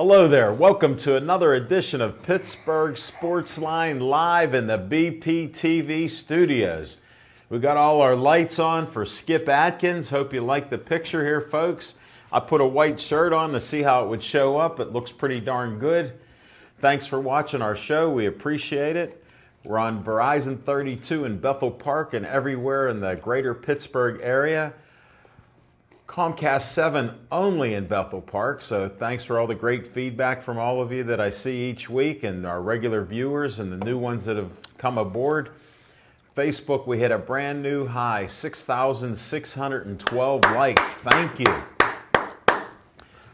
Hello there. Welcome to another edition of Pittsburgh Sportsline live in the BPTV studios. We got all our lights on for Skip Atkins. Hope you like the picture here, folks. I put a white shirt on to see how it would show up. It looks pretty darn good. Thanks for watching our show. We appreciate it. We're on Verizon 32 in Bethel Park and everywhere in the greater Pittsburgh area. Comcast 7 only in Bethel Park, so thanks for all the great feedback from all of you that I see each week and our regular viewers and the new ones that have come aboard. Facebook, we hit a brand new high, 6,612 likes. Thank you.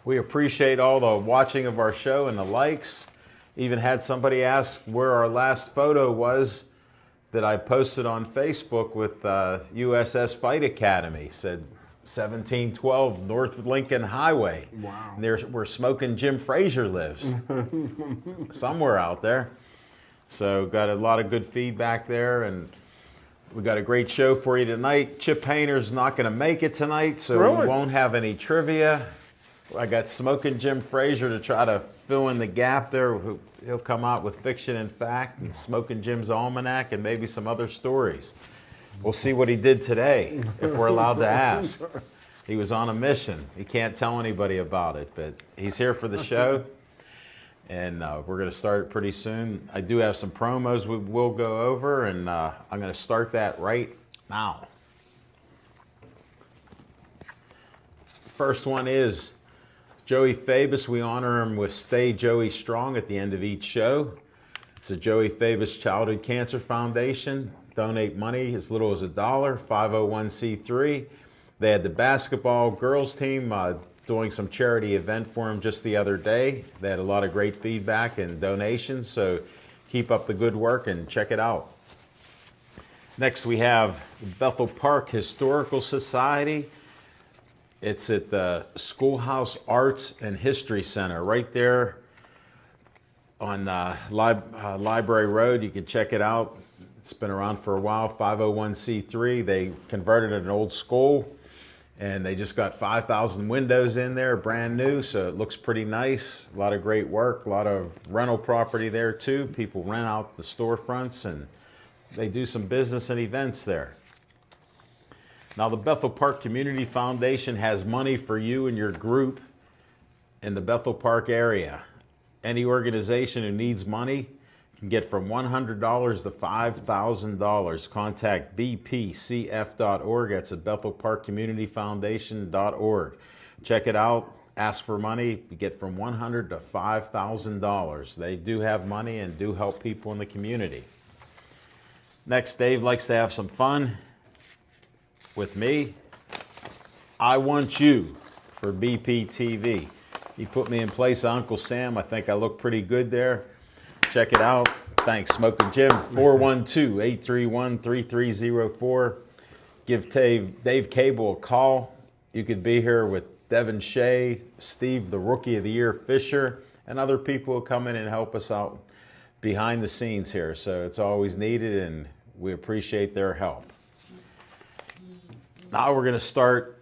We appreciate all the watching of our show and the likes. Even had somebody ask where our last photo was that I posted on Facebook with USS Fight Academy. Said 1712 North Lincoln Highway. Wow. And there's where Smoking Jim Frazier lives. Somewhere out there. So got a lot of good feedback there, and we got a great show for you tonight. Chip Hayner's not going to make it tonight, so Really? we won't have any trivia. I got Smoking Jim Frazier to try to fill in the gap there. He'll come out with Fiction and Fact and Smoking Jim's Almanac and maybe some other stories. We'll see what he did today, if we're allowed to ask. He was on a mission. He can't tell anybody about it, but he's here for the show, and we're going to start it pretty soon. I do have some promos we will go over, and I'm going to start that right now. First one is Joey Fabus. We honor him with Stay Joey Strong at the end of each show. It's the Joey Fabus Childhood Cancer Foundation. Donate money as little as $1, 501c3. They had the basketball girls team doing some charity event for them just the other day. They had a lot of great feedback and donations, so keep up the good work and check it out. Next we have the Bethel Park Historical Society. It's at the Schoolhouse Arts and History Center right there on Library Road. You can check it out. It's been around for a while, 501c3. They converted an old school, and they just got 5,000 windows in there, brand new, so it looks pretty nice. A lot of great work, a lot of rental property there too. People rent out the storefronts, and they do some business and events there. Now, the Bethel Park Community Foundation has money for you and your group in the Bethel Park area. Any organization who needs money can get from $100 to $5,000. Contact bpcf.org. That's at BethelParkCommunityFoundation.org. Check it out. Ask for money. You get from $100 to $5,000. They do have money and do help people in the community. Next, Dave likes to have some fun with me. I Want You for BPTV. He put me in place of Uncle Sam. I think I look pretty good there. Check it out. Thanks, Smoking Jim. 412-831-3304. Give Dave Cable a call. You could be here with Devin Shea, Steve, the Rookie of the Year Fisher, and other people who come in and help us out behind the scenes here. So it's always needed, and we appreciate their help. Now we're going to start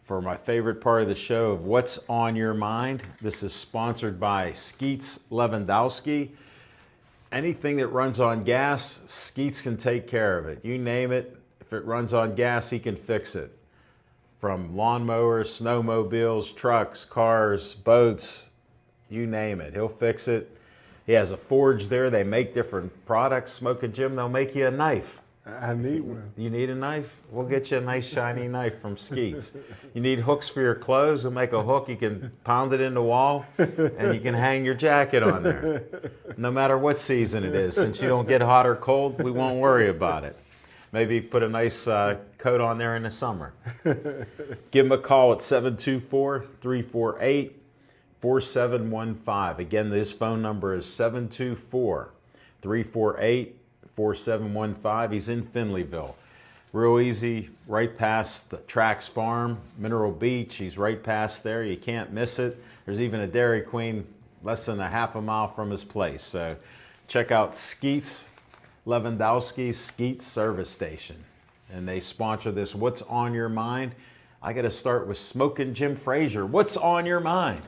for my favorite part of the show of What's on Your Mind. This is sponsored by Skeets Lewandowski. Anything that runs on gas, Skeets can take care of it. You name it, if it runs on gas, he can fix it. From lawnmowers, snowmobiles, trucks, cars, boats, you name it, he'll fix it. He has a forge there. They make different products. Smoking Jim, they'll make you a knife. I need one. You need a knife? We'll get you a nice shiny knife from Skeets. You need hooks for your clothes? We'll make a hook. You can pound it in the wall, and you can hang your jacket on there. No matter what season it is. Since you don't get hot or cold, we won't worry about it. Maybe put a nice coat on there in the summer. Give them a call at 724-348-4715. Again, this phone number is 724-348-4715. He's in Finleyville. Real easy, right past the Trax Farm, Mineral Beach. He's right past there. You can't miss it. There's even a Dairy Queen less than a half a mile from his place. So check out Skeets Lewandowski's Skeets Service Station. And they sponsor this What's on Your Mind. I got to start with Smoking Jim Frazier. What's on your mind?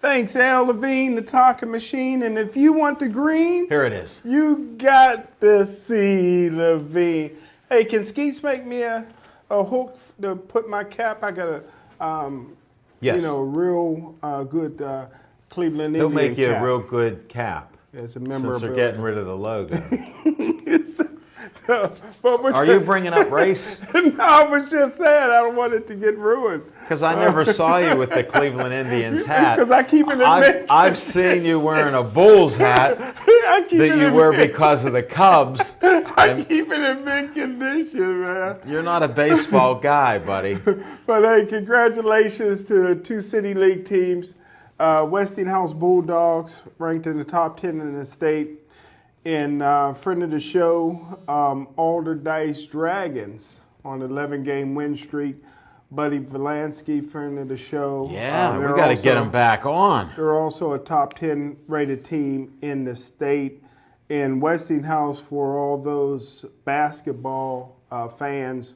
Thanks, Al Levine, the talking machine. And if you want the green, Here it is. you got the C, Levine. Hey, can Skeets make me a hook to put my cap? I got a, Yes. real good Cleveland He'll Indian make you cap. a real good cap. As a Since they're getting rid of the logo. Are you bringing up race? No, I was just saying I don't want it to get ruined. Because I never saw you with the Cleveland Indians hat. Because I keep it in I've seen you wearing a Bulls hat that you wear because of the Cubs. I keep it in mint condition, man. You're not a baseball guy, buddy. But hey, congratulations to 2 City League teams. Westinghouse Bulldogs ranked in the top 10 in the state. And friend of the show, Alderdice Dragons on 11-game win streak. Buddy Valansky, friend of the show. Yeah, we got to get him back on. They're also a top 10 rated team in the state. And Westinghouse, for all those basketball fans,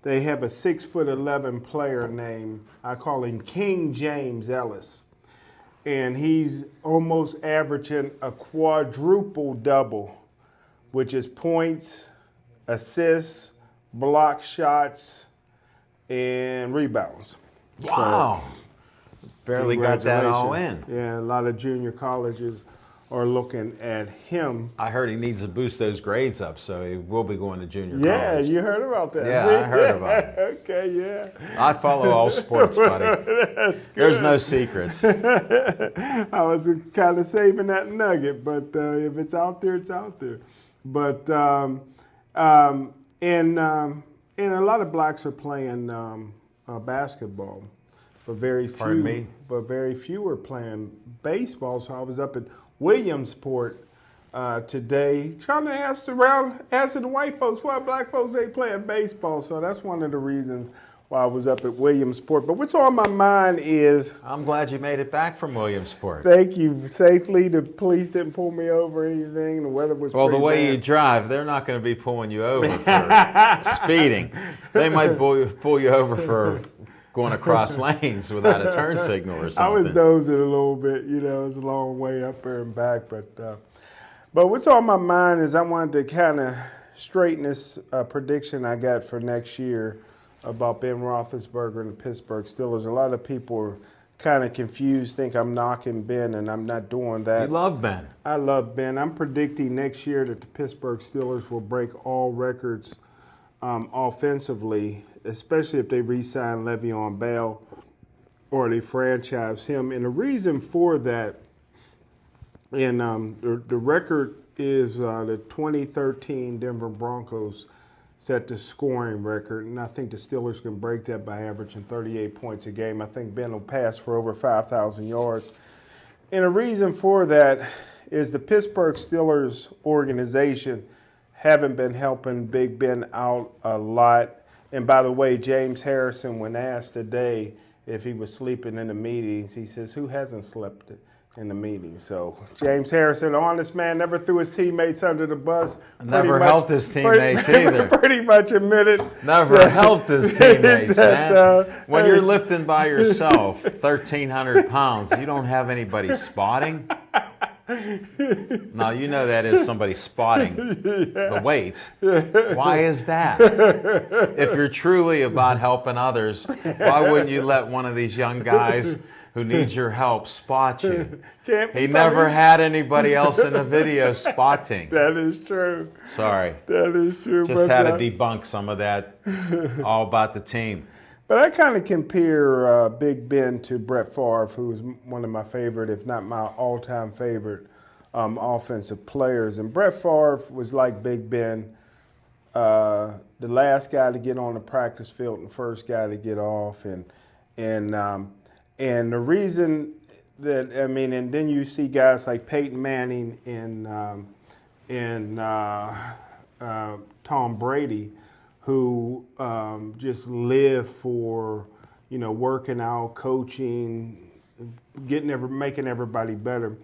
they have a 6'11" player named, I call him King James Ellis. And he's almost averaging a quadruple double, which is points, assists, block shots, and rebounds. Wow. So, barely got that all in. Yeah, a lot of junior colleges are looking at him. I heard he needs to boost those grades up, so he will be going to junior Yeah, college. you heard about that. Yeah, I heard about it. Okay, yeah. I follow all sports, buddy. That's good. There's no secrets. I was kind of saving that nugget, but if it's out there, it's out there. But and a lot of blacks are playing basketball, but very few. Pardon me? But very few are playing baseball. So I was up at Williamsport today trying to ask the white folks why black folks ain't playing baseball. So that's one of the reasons why I was up at Williamsport. But what's on my mind is... I'm glad you made it back from Williamsport. Thank you. Safely. The police didn't pull me over or anything. The weather was Well, the pretty way bad. you drive, they're not going to be pulling you over for speeding. They might pull you over for going across lanes without a turn signal or something. I was dozing a little bit. It was a long way up there and back. But what's on my mind is I wanted to kind of straighten this prediction I got for next year about Ben Roethlisberger and the Pittsburgh Steelers. A lot of people are kind of confused, think I'm knocking Ben, and I'm not doing that. You love Ben. I love Ben. I'm predicting next year that the Pittsburgh Steelers will break all records offensively, especially if they re-sign Le'Veon Bell or they franchise him. And the reason for that, and the record is the 2013 Denver Broncos set the scoring record, and I think the Steelers can break that by averaging 38 points a game. I think Ben will pass for over 5,000 yards. And the reason for that is the Pittsburgh Steelers organization haven't been helping Big Ben out a lot. And by the way, James Harrison, when asked today if he was sleeping in the meetings, he says, who hasn't slept in the meeting? So James Harrison, honest man, never threw his teammates under the bus. Never helped his teammates either. Pretty much admitted. Never helped his teammates, man. When you're lifting by yourself 1,300 pounds, you don't have anybody spotting. Now, you know that is somebody spotting the weights. Why is that? If you're truly about helping others, why wouldn't you let one of these young guys who needs your help spot you? He never had anybody else in the video spotting. That is true. Sorry. That is true. Just had to debunk some of that all about the team. But I kind of compare Big Ben to Brett Favre, who's one of my favorite, if not my all-time favorite, offensive players. And Brett Favre was like Big Ben, the last guy to get on the practice field and the first guy to get off. And the reason that, and then you see guys like Peyton Manning and Tom Brady, who just live for, working out, coaching, making everybody better.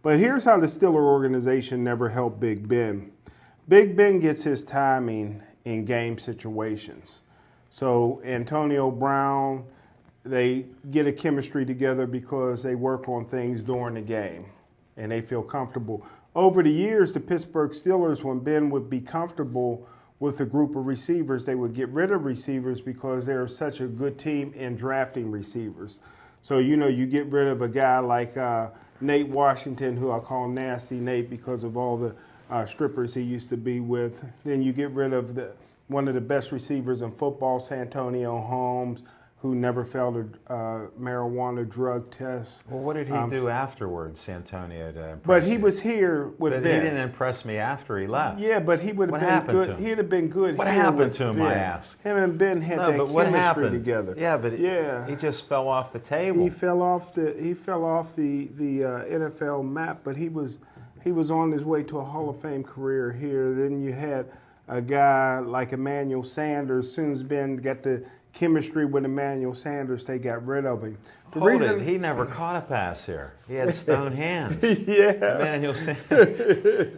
But here's how the Steeler organization never helped Big Ben. Big Ben gets his timing in game situations. So Antonio Brown they get a chemistry together because they work on things during the game and they feel comfortable. Over the years, the Pittsburgh Steelers, when Ben would be comfortable with a group of receivers, they would get rid of receivers because they're such a good team in drafting receivers. So, you get rid of a guy like Nate Washington, who I call Nasty Nate because of all the strippers he used to be with. Then you get rid of one of the best receivers in football, Santonio Holmes, who never failed a marijuana drug test. Well, what did he do afterwards, Santonio, to impress But he you? was here with But Ben. he didn't impress me after he left. Yeah, but he would have What been happened good. to him? He'd have been good. What here happened with to him, Ben. I ask? Him and Ben had No, that but what chemistry happened? together. Yeah, but yeah, he just fell off the table. he fell off the NFL map. But he was on his way to a Hall of Fame career here. Then you had a guy like Emmanuel Sanders. As soon as Ben got the chemistry with Emmanuel Sanders, they got rid of him. Hold it. He never caught a pass here. He had stone hands. Yeah. Emmanuel Sanders.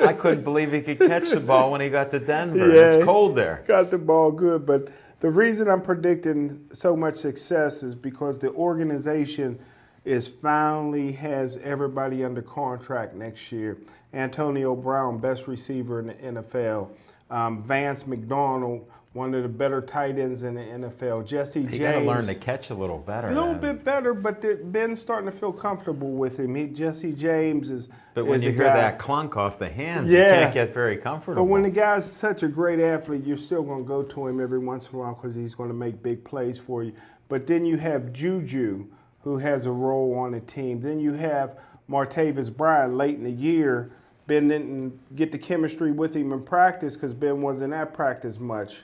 I couldn't believe he could catch the ball when he got to Denver. Yeah. It's cold there. Got the ball good, but the reason I'm predicting so much success is because the organization finally has everybody under contract next year. Antonio Brown, best receiver in the NFL. Vance McDonald, one of the better tight ends in the NFL. Jesse James. He got to learn to catch a little better. A little bit better, but Ben's starting to feel comfortable with him. Jesse James is. But when is you a hear guy, that clunk off the hands, Yeah. you can't get very comfortable. But when the guy's such a great athlete, you're still going to go to him every once in a while because he's going to make big plays for you. But then you have Juju, who has a role on the team. Then you have Martavis Bryant late in the year. Ben didn't get the chemistry with him in practice because Ben wasn't at practice much.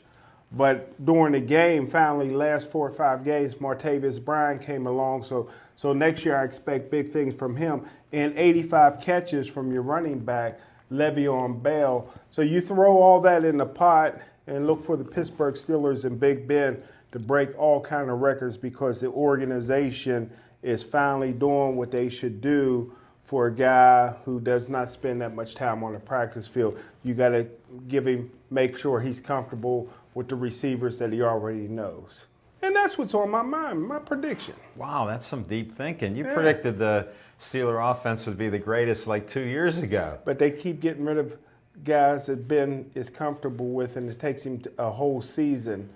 But during the game, finally, last 4 or 5 games, Martavis Bryant came along. So next year, I expect big things from him. And 85 catches from your running back, Le'Veon Bell. So you throw all that in the pot and look for the Pittsburgh Steelers and Big Ben to break all kind of records because the organization is finally doing what they should do for a guy who does not spend that much time on the practice field. You got to make sure he's comfortable with the receivers that he already knows. And that's what's on my mind, my prediction. Wow, that's some deep thinking. You predicted the Steeler offense would be the greatest like 2 years ago. But they keep getting rid of guys that Ben is comfortable with, and it takes him a whole season,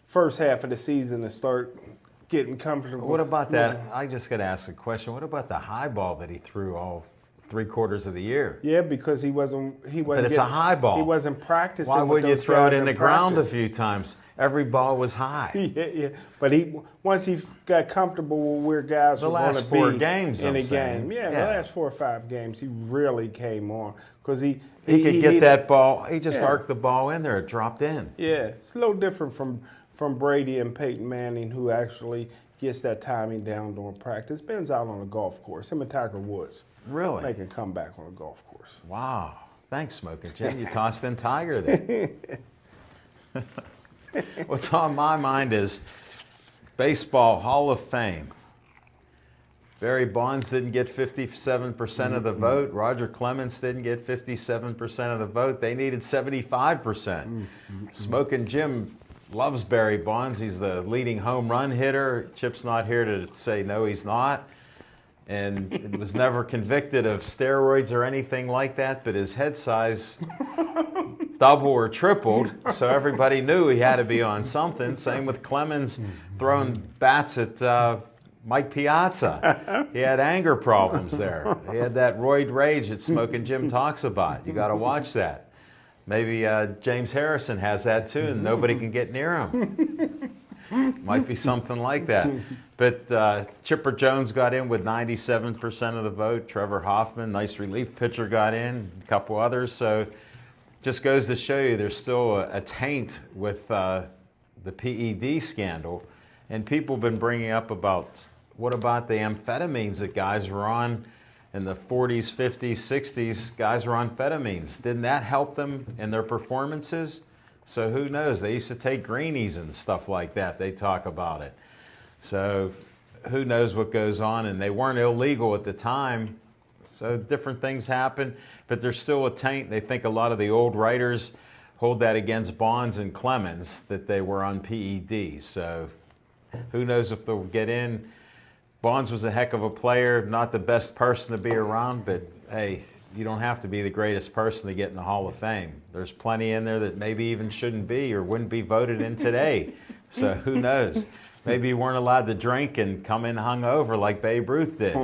first half of the season, to start getting comfortable. What about that? I just got to ask a question. What about the high ball that he threw all 3/4 of the year? Yeah, because he wasn't. But it's a high ball. He wasn't practicing. Why with would you those throw it guys in the ground a practice. few times? Every ball was high. Yeah. But once he got comfortable with where guys The were going last to 4 be games, in I'm a saying. game. Yeah, the last 4 or 5 games, he really came on because he He could get that ball. He just Yeah. arced the ball in there. It dropped in. Yeah, it's a little different from Brady and Peyton Manning, who actually gets that timing down during practice. Ben's out on a golf course. Him and Tiger Woods. Really? They can come back on a golf course. Wow. Thanks, Smoking Jim. You tossed in Tiger there. What's on my mind is Baseball Hall of Fame. Barry Bonds didn't get 57% of the vote. Roger Clemens didn't get 57% of the vote. They needed 75%. Smoking Jim loves Barry Bonds. He's the leading home run hitter. Chip's not here to say no, he's not. And was never convicted of steroids or anything like that, but his head size double or tripled, so everybody knew he had to be on something. Same with Clemens throwing bats at Mike Piazza. He had anger problems there. He had that roid rage that Smoking Jim talks about. You got to watch that. Maybe James Harrison has that too, and nobody can get near him. Might be something like that. But Chipper Jones got in with 97% of the vote. Trevor Hoffman, nice relief pitcher, got in. A couple others. So just goes to show you there's still a taint with the PED scandal. And people have been bringing up about what about the amphetamines that guys were on in the 40s, 50s, 60s. Guys were on amphetamines. Didn't that help them in their performances? So who knows? They used to take greenies and stuff like that. They talk about it. So who knows what goes on? And they weren't illegal at the time. So different things happen. But there's still a taint. They think a lot of the old writers hold that against Bonds and Clemens, that they were on PEDs. So Who knows if they'll get in. Bonds was a heck of a player, not the best person to be around, but hey, you don't have to be the greatest person to get in the Hall of Fame. There's plenty in there that maybe even shouldn't be or wouldn't be voted in today. So who knows? Maybe you weren't allowed to drink and come in hungover like Babe Ruth did.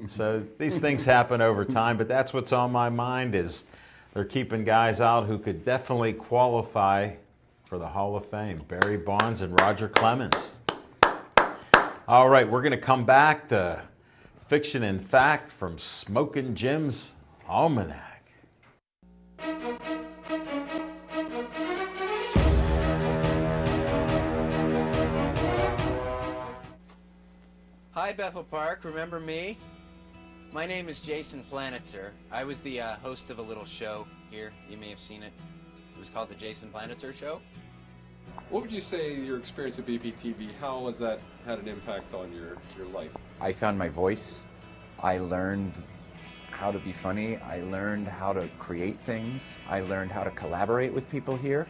So these things happen over time, but that's what's on my mind is they're keeping guys out who could definitely qualify for the Hall of Fame. Barry Bonds and Roger Clemens. All right, we're going to come back to Fiction and Fact from Smokin' Jim's Almanac. Hi, Bethel Park. Remember me? My name is Jason Planitzer. I was the host of a little show here. You may have seen it. It was called The Jason Planitzer Show. What would you say your experience at BPTV, how has that had an impact on your life? I found my voice. I learned how to be funny. I learned how to create things. I learned how to collaborate with people here.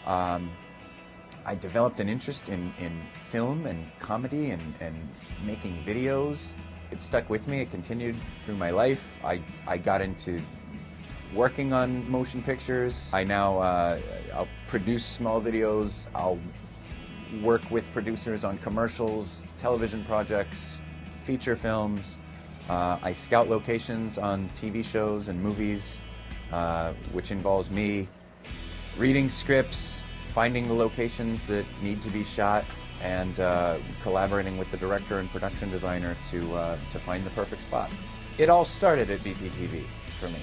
I developed an interest in film and comedy and making videos. It stuck with me. It continued through my life. I got into working on motion pictures. I now I'll produce small videos. I'll work with producers on commercials, television projects, feature films. I scout locations on TV shows and movies, which involves me reading scripts, finding the locations that need to be shot, and collaborating with the director and production designer to find the perfect spot. It all started at BPTV for me.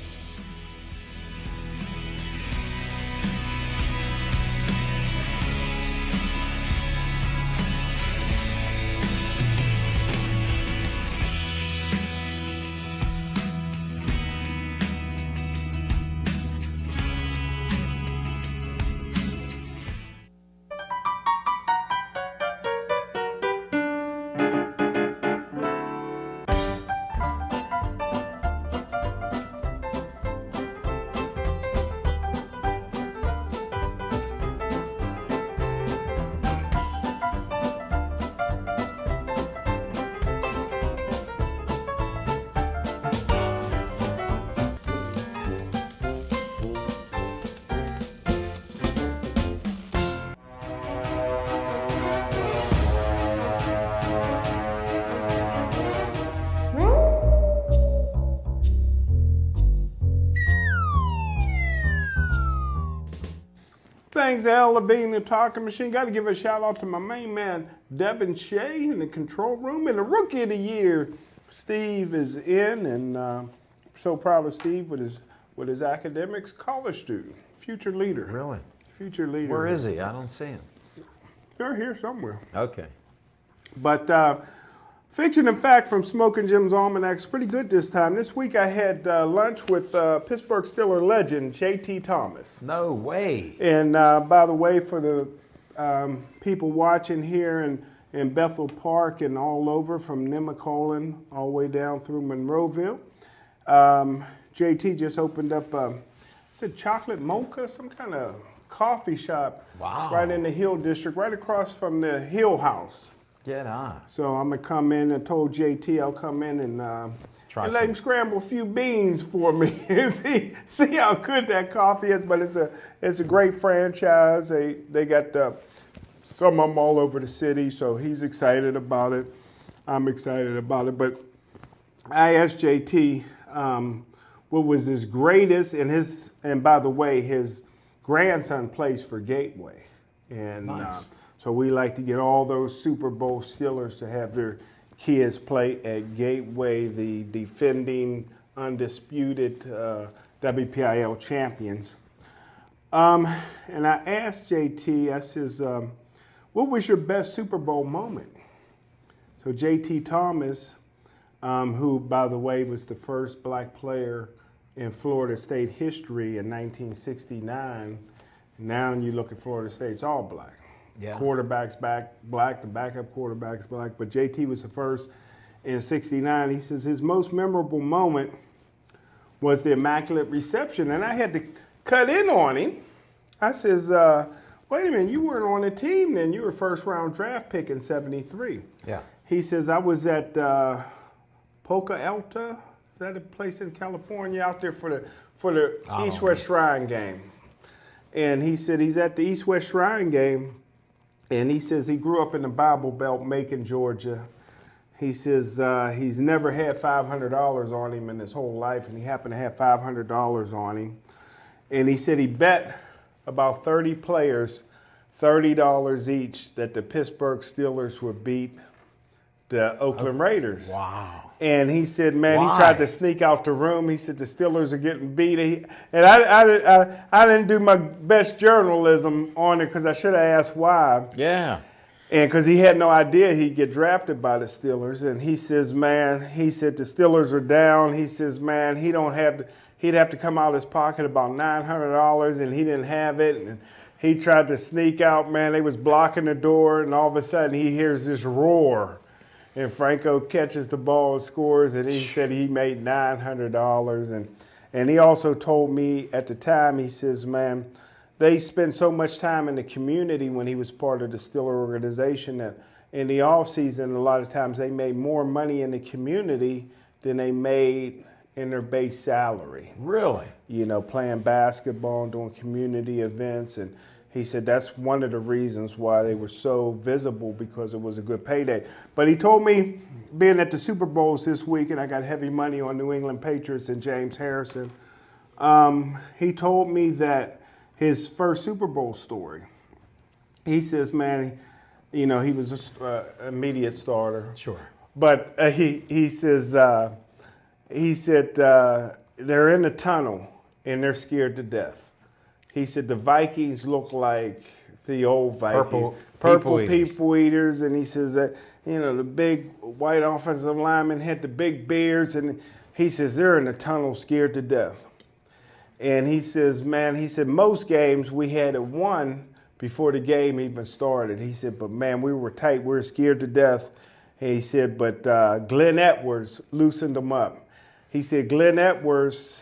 Thanks, Al Levine, the talking machine. Got to give a shout out to my main man, Devin Shea, in the control room. And the rookie of the year, Steve, is in, and so proud of Steve with his academics. College student, future leader. Really? Future leader. Where is he? I don't see him. They're here somewhere. Okay. But Fiction and Fact from Smokin' Jim's Almanac is pretty good this time. This week I had lunch with Pittsburgh Steelers legend J.T. Thomas. No way. And by the way, for the people watching here in Bethel Park and all over, from Nemacolin all the way down through Monroeville, JT just opened up, chocolate mocha, some kind of coffee shop. Wow. Right in the Hill District, right across from the Hill House. Get on. So I'm going to come in and told JT I'll come in and let him scramble a few beans for me and see how good that coffee is. But it's a great franchise. They got some of them all over the city, so he's excited about it. I'm excited about it. But I asked JT what was his greatest, and by the way, his grandson plays for Gateway. And nice. So we like to get all those Super Bowl Steelers to have their kids play at Gateway, the defending, undisputed WPIL champions. And I asked JT, I says, what was your best Super Bowl moment? So JT Thomas, who, by the way, was the first black player in Florida State history in 1969. Now you look at Florida State, it's all black. Yeah. Quarterbacks black, the backup quarterback's black. But JT was the first in 69. He says his most memorable moment was the Immaculate Reception. And I had to cut in on him. I says, what wait a minute, you weren't on the team then. You were first round draft pick in '73. Yeah. He says, I was at Poca Alta. Is that a place in California out there for the East-West Shrine game? And he said he's at the East-West Shrine game, and he says he grew up in the Bible Belt, Macon, Georgia. He says he's never had $500 on him in his whole life, and he happened to have $500 on him. And he said he bet about 30 players, $30 each, that the Pittsburgh Steelers would beat the Oakland Raiders. Wow. And he said, man, Why? he tried to sneak out the room. He said the Steelers are getting beat. And I didn't do my best journalism on it because I should have asked why. Yeah. And because he had no idea he'd get drafted by the Steelers. And he says, man, he said the Steelers are down. He says, man, he'd have to come out of his pocket about $900, and he didn't have it. And he tried to sneak out, man. They was blocking the door, and all of a sudden he hears this roar. And Franco catches the ball and scores, and he said he made $900. And he also told me at the time, he says, man, they spend so much time in the community when he was part of the Steeler organization that in the offseason, a lot of times they made more money in the community than they made in their base salary. Really? You know, playing basketball and doing community events. And he said that's one of the reasons why they were so visible, because it was a good payday. But he told me, being at the Super Bowls this week, and I got heavy money on New England Patriots and James Harrison, he told me that his first Super Bowl story, he says, man, you know, he was an immediate starter. Sure. But he said they're in the tunnel and they're scared to death. He said the Vikings look like the old Vikings. Purple people eaters. And he says that, you know, the big white offensive linemen had the big beards. And he says they're in the tunnel scared to death. And he says, man, he said most games we had it won before the game even started. He said, but man, we were tight. We were scared to death. And he said, but Glenn Edwards loosened them up. He said Glenn Edwards,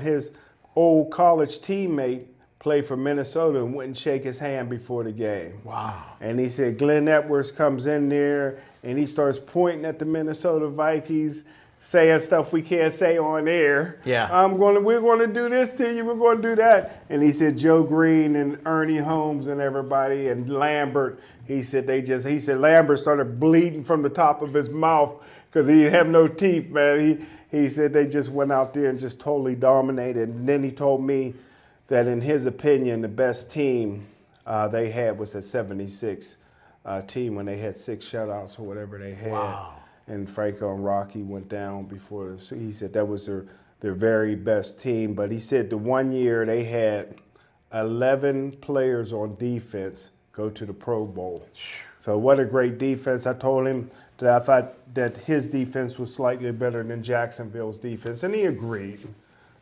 his old college teammate, played for Minnesota and wouldn't shake his hand before the game. Wow. And he said Glenn Edwards comes in there and he starts pointing at the Minnesota Vikings, saying stuff we can't say on air. Yeah. We're going to do this to you. We're going to do that. And he said Joe Green and Ernie Holmes and everybody and Lambert. He said Lambert started bleeding from the top of his mouth because he didn't have no teeth, man. He said they just went out there and just totally dominated. And then he told me that in his opinion, the best team they had was a 76 team when they had 6 shutouts or whatever they had. Wow. And Franco and Rocky went down before. So he said that was their very best team. But he said the one year they had 11 players on defense go to the Pro Bowl. So what a great defense. I told him that I thought that his defense was slightly better than Jacksonville's defense, and he agreed.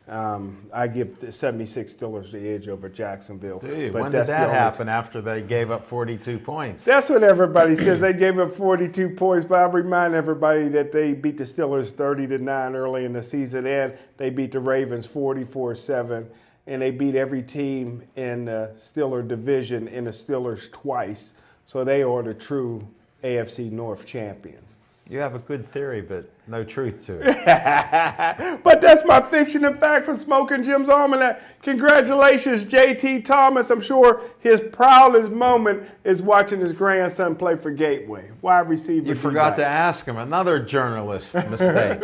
I give the 76 Steelers the edge over Jacksonville. Dude, but when did that happen after they gave up 42 points? That's what everybody says. They gave up 42 points, but I remind everybody that they beat the Steelers 30-9 early in the season, and they beat the Ravens 44-7, and they beat every team in the Steeler division in the Steelers twice. So they are the true AFC North champions. You have a good theory, but no truth to it. But that's my fiction and fact from Smoking Jim's Almanac. Congratulations, J.T. Thomas. I'm sure his proudest moment is watching his grandson play for Gateway. Wide receiver. You forgot to ask him. Another journalist mistake.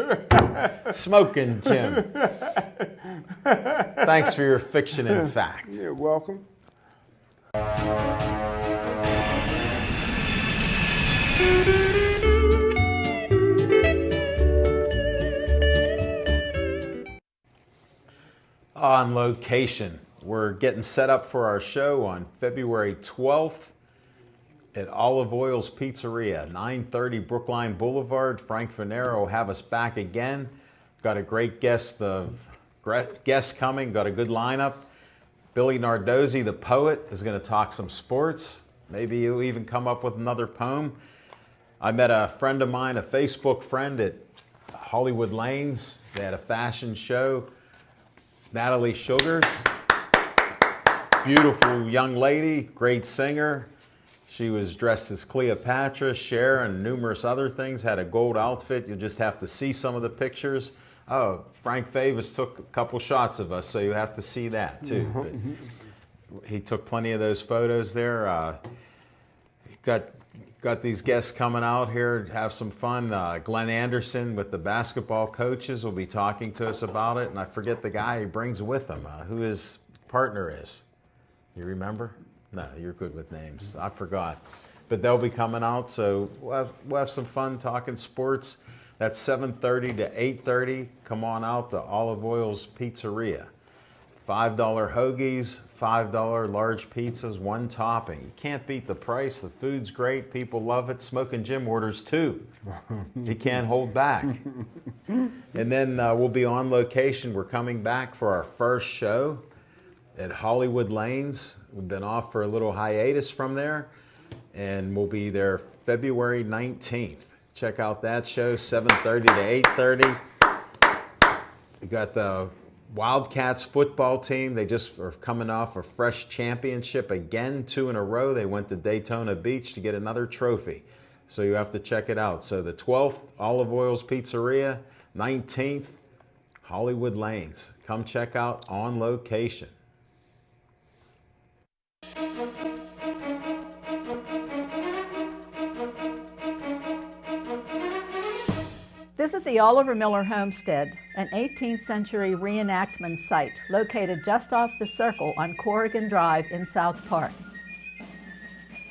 Smoking Jim. Thanks for your fiction and fact. You're welcome. On location, we're getting set up for our show on February 12th at Olive Oil's Pizzeria, 930 Brookline Boulevard. Frank Venero will have us back again. Got a great guest coming, got a good lineup. Billy Nardozzi, the poet, is going to talk some sports. Maybe he'll even come up with another poem. I met a friend of mine, a Facebook friend at Hollywood Lanes. They had a fashion show. Natalie Sugars. beautiful young lady, great singer. She was dressed as Cleopatra, Cher, and numerous other things, had a gold outfit. You'll just have to see some of the pictures. Oh, Frank Favis took a couple shots of us, so you have to see that too. But he took plenty of those photos there. Got these guests coming out here to have some fun. Glenn Anderson with the basketball coaches will be talking to us about it. And I forget the guy he brings with him, who his partner is. You remember? No, you're good with names. I forgot. But they'll be coming out, so we'll have some fun talking sports. That's 7:30 to 8:30. Come on out to Olive Oil's Pizzeria. $5 hoagies, $5 large pizzas, one topping. You can't beat the price. The food's great. People love it. Smoking Jim orders two. He can't hold back. And then we'll be on location. We're coming back for our first show at Hollywood Lanes. We've been off for a little hiatus from there, and we'll be there February 19th. Check out that show, 7:30 to 8:30. We got the Wildcats football team. They just are coming off a fresh championship again, 2 in a row. They went to Daytona Beach to get another trophy. So you have to check it out. So the 12th, Olive Oil's Pizzeria, 19th, Hollywood Lanes. Come check out On Location. Visit the Oliver Miller Homestead, an 18th century reenactment site located just off the circle on Corrigan Drive in South Park.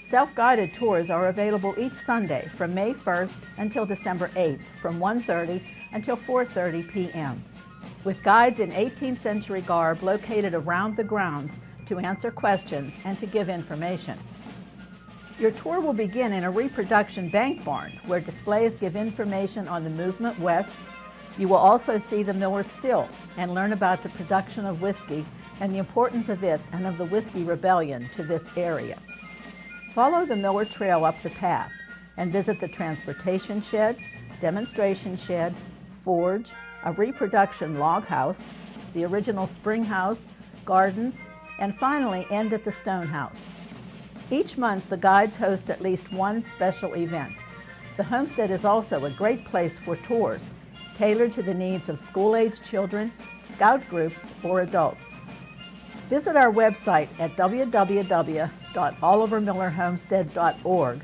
Self-guided tours are available each Sunday from May 1st until December 8th from 1:30 until 4:30 p.m. with guides in 18th century garb located around the grounds to answer questions and to give information. Your tour will begin in a reproduction bank barn where displays give information on the movement west. You will also see the Miller Still and learn about the production of whiskey and the importance of it and of the Whiskey Rebellion to this area. Follow the Miller Trail up the path and visit the transportation shed, demonstration shed, forge, a reproduction log house, the original spring house, gardens, and finally end at the stone house. Each month, the guides host at least one special event. The homestead is also a great place for tours, tailored to the needs of school-age children, scout groups, or adults. Visit our website at www.olivermillerhomestead.org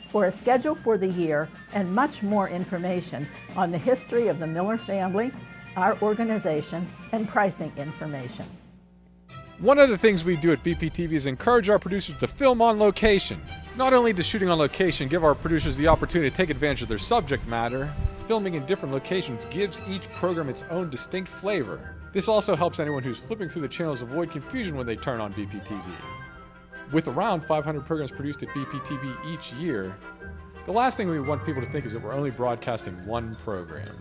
for a schedule for the year and much more information on the history of the Miller family, our organization, and pricing information. One of the things we do at BPTV is encourage our producers to film on location. Not only does shooting on location give our producers the opportunity to take advantage of their subject matter, filming in different locations gives each program its own distinct flavor. This also helps anyone who's flipping through the channels avoid confusion when they turn on BPTV. With around 500 programs produced at BPTV each year, the last thing we want people to think is that we're only broadcasting one program.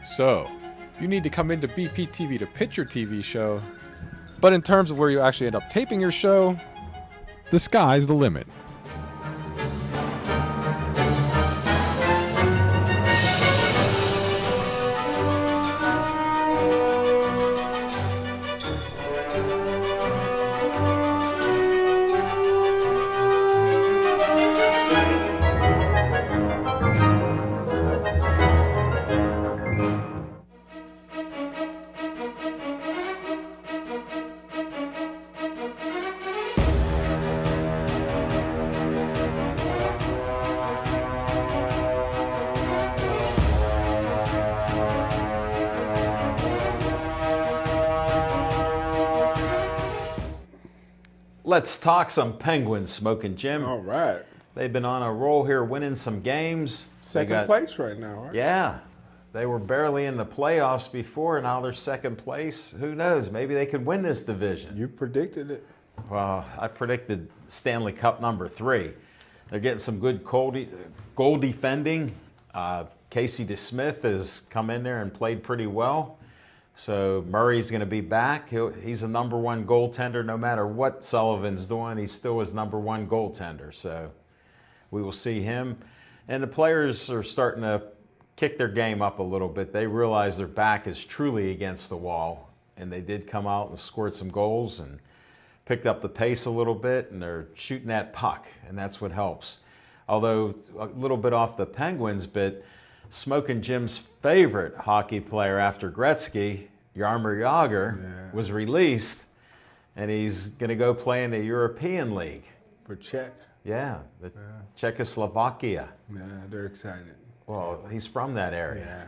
So, you need to come into BPTV to pitch your TV show. But in terms of where you actually end up taping your show, the sky's the limit. Let's talk some Penguins, Smoking Jim. All right. They've been on a roll here, winning some games. Second place right now, right? Yeah. They were barely in the playoffs before, now they're second place. Who knows? Maybe they could win this division. You predicted it. Well, I predicted Stanley Cup number 3. They're getting some good goal defending. Casey DeSmith has come in there and played pretty well. So Murray's going to be back. He's a number 1 goaltender no matter what Sullivan's doing. He's still his number 1 goaltender. So we will see him. And the players are starting to kick their game up a little bit. They realize their back is truly against the wall. And they did come out and scored some goals. And picked up the pace a little bit, and they're shooting that puck, and that's what helps. Although a little bit off the Penguins, but Smoking Jim's favorite hockey player after Gretzky, Jaromir Jagr, was released, and he's going to go play in the European League. For Czech. Yeah, Czechoslovakia. Yeah, they're excited. Well, he's from that area. Yeah.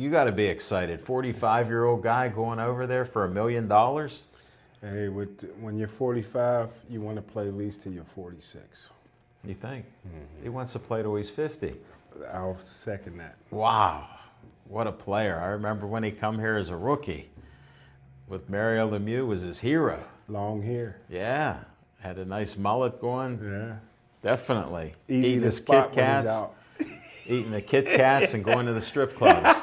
You got to be excited. 45-year-old guy going over there for $1 million? Hey, when you're 45, you want to play at least till you're 46. You think? Mm-hmm. He wants to play till he's 50. I'll second that. Wow, what a player. I remember when he come here as a rookie with Mario Lemieux was his hero. Long hair. Yeah, had a nice mullet going. Yeah. Definitely. Easy Eating to his spot Kit when he's Kats. out. Eating the Kit Kats and going to the strip clubs.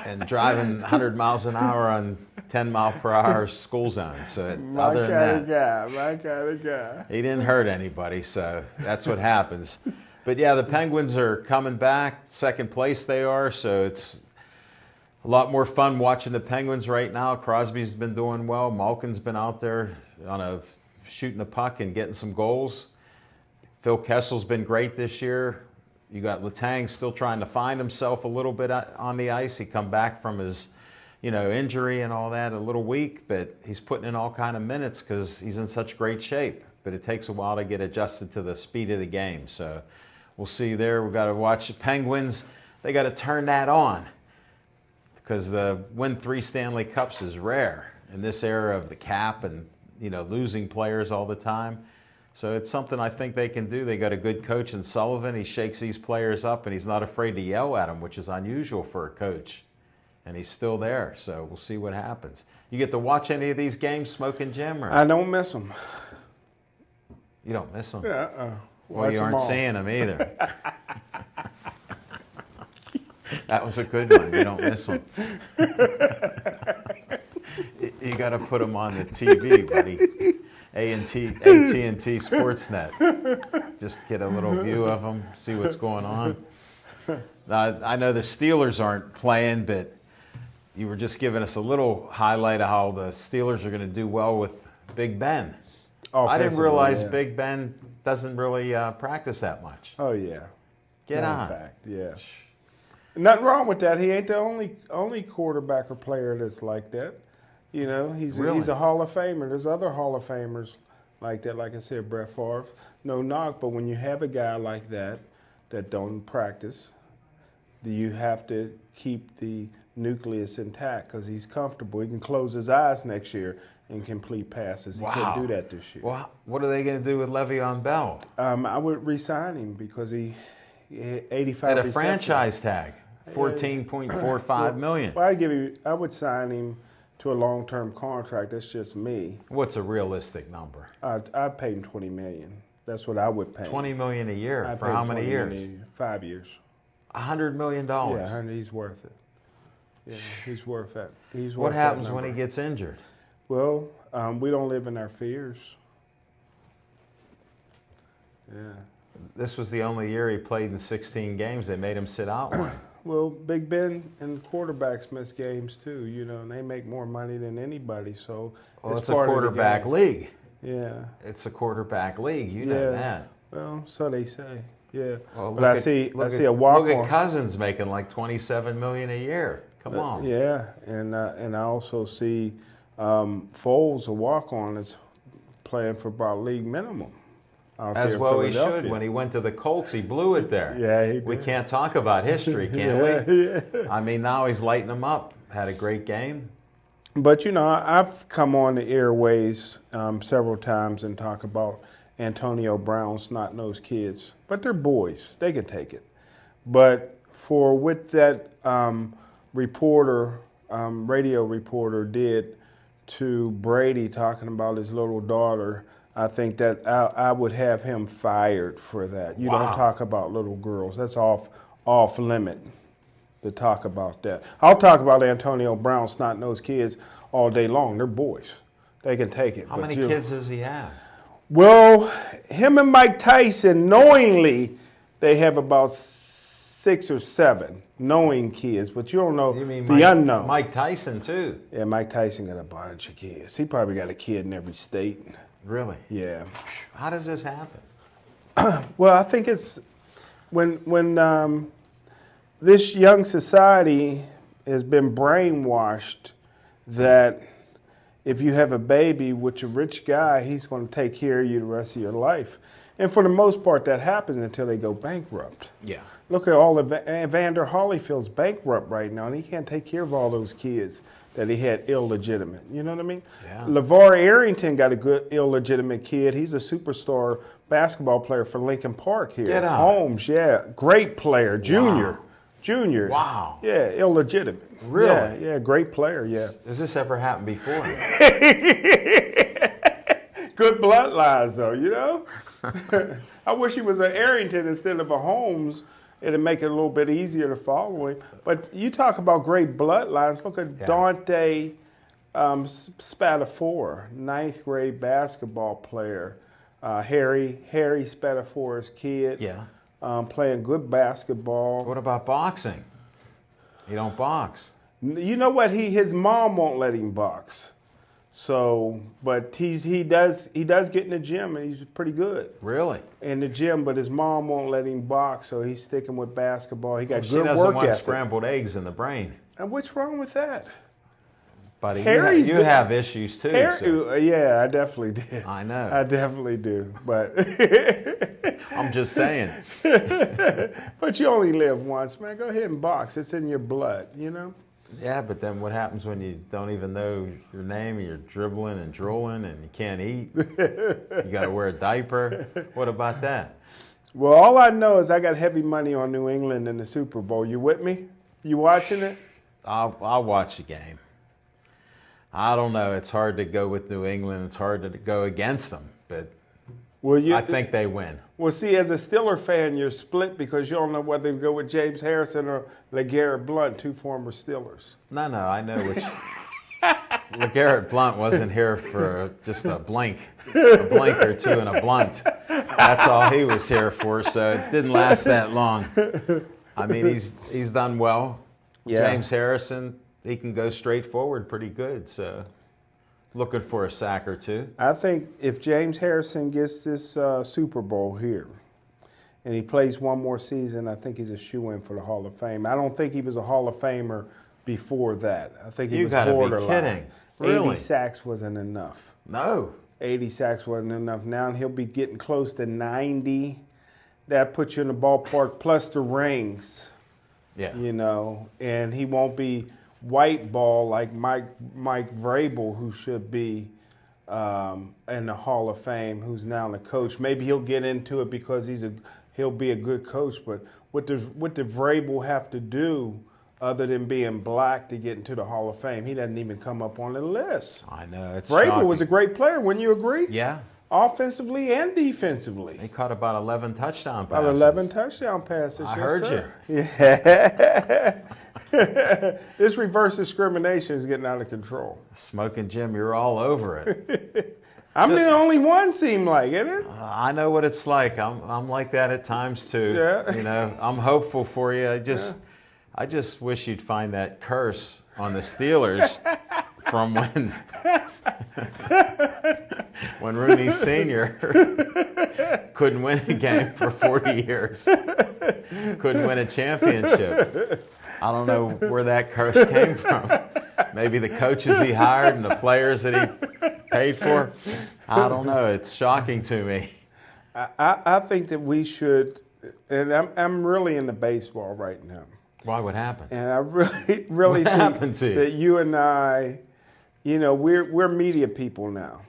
And driving 100 miles an hour on 10-mile-per-hour school zones. So My kind of guy. he didn't hurt anybody, so that's what happens. But yeah, the Penguins are coming back. Second place they are, so it's a lot more fun watching the Penguins right now. Crosby's been doing well. Malkin's been out there shooting a puck and getting some goals. Phil Kessel's been great this year. You got Letang still trying to find himself a little bit on the ice. He come back from his, injury and all that, a little weak, but he's putting in all kind of minutes because he's in such great shape. But it takes a while to get adjusted to the speed of the game. So we'll see there. We've got to watch the Penguins. They got to turn that on because the win 3 Stanley Cups is rare in this era of the cap and, losing players all the time. So it's something I think they can do. They got a good coach in Sullivan. He shakes these players up, and he's not afraid to yell at them, which is unusual for a coach. And he's still there, so we'll see what happens. You get to watch any of these games, Smoking Jim? Or? I don't miss them. You don't miss them? Yeah. Well, you aren't seeing them either. That was a good one. You don't miss them. You got to put them on the TV, buddy. AT&T Sportsnet. Just get a little view of them, see what's going on. I know the Steelers aren't playing, but you were just giving us a little highlight of how the Steelers are going to do well with Big Ben. I didn't realize Big Ben doesn't really practice that much. Oh, yeah. Get on. Fact, yeah. Nothing wrong with that. He ain't the only quarterback or player that's like that. He's a Hall of Famer. There's other Hall of Famers like that. Like I said, Brett Favre. No knock, but when you have a guy like that don't practice, you have to keep the nucleus intact because he's comfortable. He can close his eyes next year and complete passes. He couldn't do that this year. Well, what are they going to do with Le'Veon Bell? I would re-sign him because he 85 at a franchise tag, $14.45 million. Well, I would sign him to a long-term contract. That's just me. What's a realistic number? I'd pay him $20 million. That's what I would pay. $20 million a year for how many years? 5 years. $100 million. Yeah, he's worth it. Yeah, he's worth that. What happens when he gets injured? Well, we don't live in our fears. Yeah. This was the only year he played in 16 games. They made him sit out one. Well, Big Ben and quarterbacks miss games too, and they make more money than anybody. So it's a quarterback league. Yeah. It's a quarterback league. You know that. Well, so they say. Yeah. Well, but I see a walk-on. Look at Cousins making like $27 million a year. Come on. Yeah, and I also see Foles, a walk-on, is playing for about league minimum. As well he should. When he went to the Colts, he blew it there. Yeah, he did. We can't talk about history, can we? Yeah. I mean, now he's lighting them up. Had a great game. But, I've come on the airways several times and talk about Antonio Brown, snot-nosed kids. But they're boys. They can take it. But with that radio reporter did to Brady talking about his little daughter, I think that I would have him fired for that. You don't talk about little girls. That's off limit to talk about that. I'll talk about Antonio Brown, snot-nosed kids all day long. They're boys. They can take it. How many kids does he have? Well, him and Mike Tyson, knowingly, they have about 6 6 or 7 knowing kids, but you don't know You mean the unknown. Mike Tyson, too. Yeah, Mike Tyson got a bunch of kids. He probably got a kid in every state. Really? Yeah. How does this happen? Well, I think it's when this young society has been brainwashed that if you have a baby with a rich guy, he's going to take care of you the rest of your life. And for the most part, that happens until they go bankrupt. Yeah. Look at all of Evander Holyfield's bankrupt right now, and he can't take care of all those kids that he had illegitimate. You know what I mean? Yeah. LeVar Arrington got a good illegitimate kid. He's a superstar basketball player for Lincoln Park here. Did I? Holmes, yeah. Great player. Junior. Wow. Junior. Wow. Yeah, illegitimate. Really? Yeah, great player, yeah. Has this ever happened before? Good bloodlines, though, you know? I wish he was an Arrington instead of a Holmes. It'd make it a little bit easier to follow him. But you talk about great bloodlines. Look at Yeah. Dante Spatafor, 9th grade basketball player. Harry Spatafor's kid. Yeah. Playing good basketball. What about boxing? You don't box. You know what? His mom won't let him box. So, but he does get in the gym and he's pretty good Really? in the gym. But his mom won't let him box, so he's sticking with basketball. He got She good doesn't work want ethic. scrambled eggs in the brain. And what's wrong with that? Buddy, Harry's you good. have issues too. so Yeah, I definitely did. I know. I definitely do. But I'm just saying. but you only live once, man. Go ahead and box. It's in your blood, you know. Yeah, but then what happens when you don't even know your name and you're dribbling and drooling and you can't eat? You got to wear a diaper. What about that? Well, all I know is I got heavy money on New England in the Super Bowl. You with me? You watching it? I'll watch the game. I don't know. It's hard to go with New England. It's hard to go against them, but Well, I think they win. Well, see, as a Steeler fan, you're split because you don't know whether to go with James Harrison or LeGarrette Blount, 2 former Steelers. No, I know which. LeGarrette Blount wasn't here for just a blink or two and a blunt. That's all he was here for, so it didn't last that long. I mean, he's done well. Yeah. James Harrison, he can go straight forward pretty good, so looking for a sack or two. I think if James Harrison gets this Super Bowl here and he plays one more season, I think he's a shoo-in for the Hall of Fame. I don't think he was a Hall of Famer before that. I think he You was gotta be borderline. kidding. Really? 80 sacks wasn't enough. No. 80 sacks wasn't enough. Now he'll be getting close to 90. That puts you in the ballpark, plus the rings, Yeah. you know, and he won't be white ball like Mike Vrabel, who should be in the Hall of Fame, who's now the coach. Maybe he'll get into it because he'll be a good coach. But what does Vrabel have to do other than being black to get into the Hall of Fame? He doesn't even come up on the list. I know. It's Vrabel shocking. was a great player. Wouldn't you agree? Yeah. Offensively and defensively. He caught about 11 touchdown passes. About 11 touchdown passes. I yes, heard sir. you. Yeah. This reverse discrimination is getting out of control. Smoking Jim, you're all over it. I'm the only one, seem like, isn't it? I know what it's like. I'm like that at times too. Yeah. You know, I'm hopeful for you. I just wish you'd find that curse on the Steelers from when Rooney Sr. couldn't win a game for 40 years. Couldn't win a championship. I don't know where that curse came from. Maybe the coaches he hired and the players that he paid for. I don't know. It's shocking to me. I think that we should, and I'm really into baseball right now. Why would happen? And I really What happened to think you? that you and I, you know, we're media people now.